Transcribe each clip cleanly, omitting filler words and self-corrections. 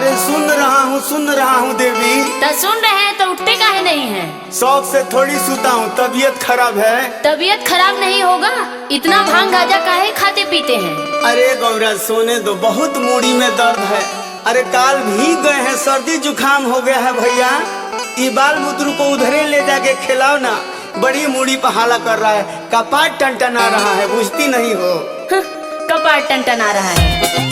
अरे सुन रहा हूँ देवी। तो सुन रहे हैं तो उठते काहे नहीं है? शौक से थोड़ी सुता हूँ, तबीयत खराब है। तबीयत खराब नहीं होगा, इतना भांग गाजा काहे खाते पीते हैं? अरे गौरा सोने दो, बहुत मूड़ी में दर्द है। अरे काल भीग गए हैं, सर्दी जुकाम हो गया है भैया। ये बाल मुद्रू को उधरे ले जाके खिलाओ ना, बड़ी मूड़ी पर हाला कर रहा है, कपाट टनटना रहा है, बुझती नहीं हो? कपाट टनटना रहा है।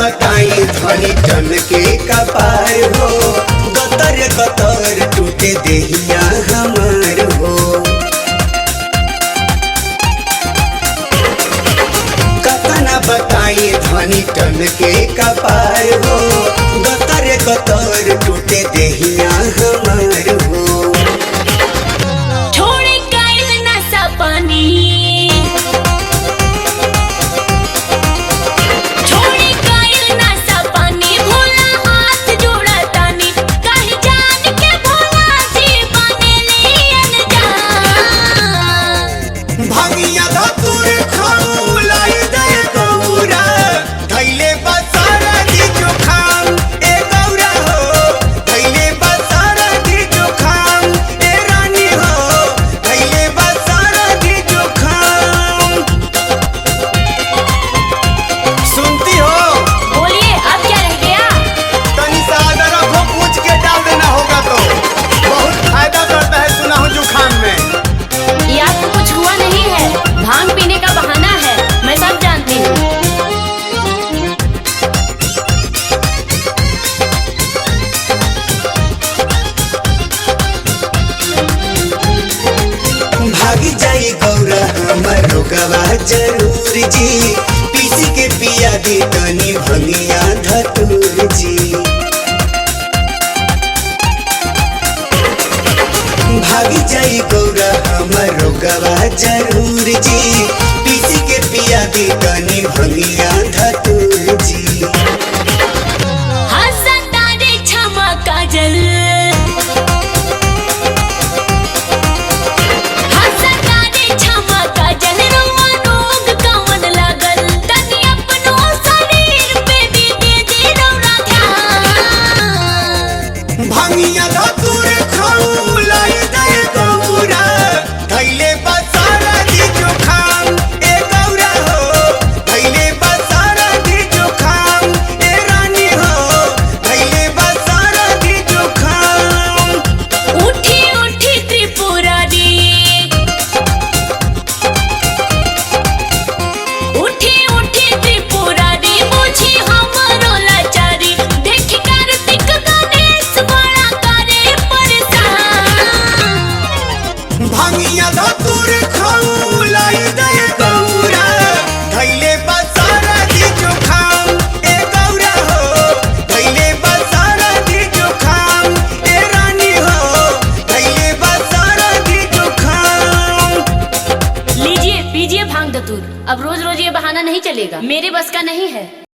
बताई धनी टन के कपार हो, गतर गतर टूटे देहिया हमार हो। कतना बताई धनी टन के कपार हो, गतर गतर टूटे देहिया हमार हो। छोड़े कायल नशा पानी, गवा जरूर जी, पीसी के पिया दी तनी भंगिया धतूर जी। भागी जाई गौरा हमरो गवा जरूर जी, पीसी के पिया दी तनी भंगिया धतूर जी। हंसतारे क्षमा काजल, भंगिया धतूर खाऊ लाई दे गौरा, थैले बसारा दी जो खा। लीजिए भांग धतूर। अब रोज रोज ये बहाना नहीं चलेगा, मेरे बस का नहीं है।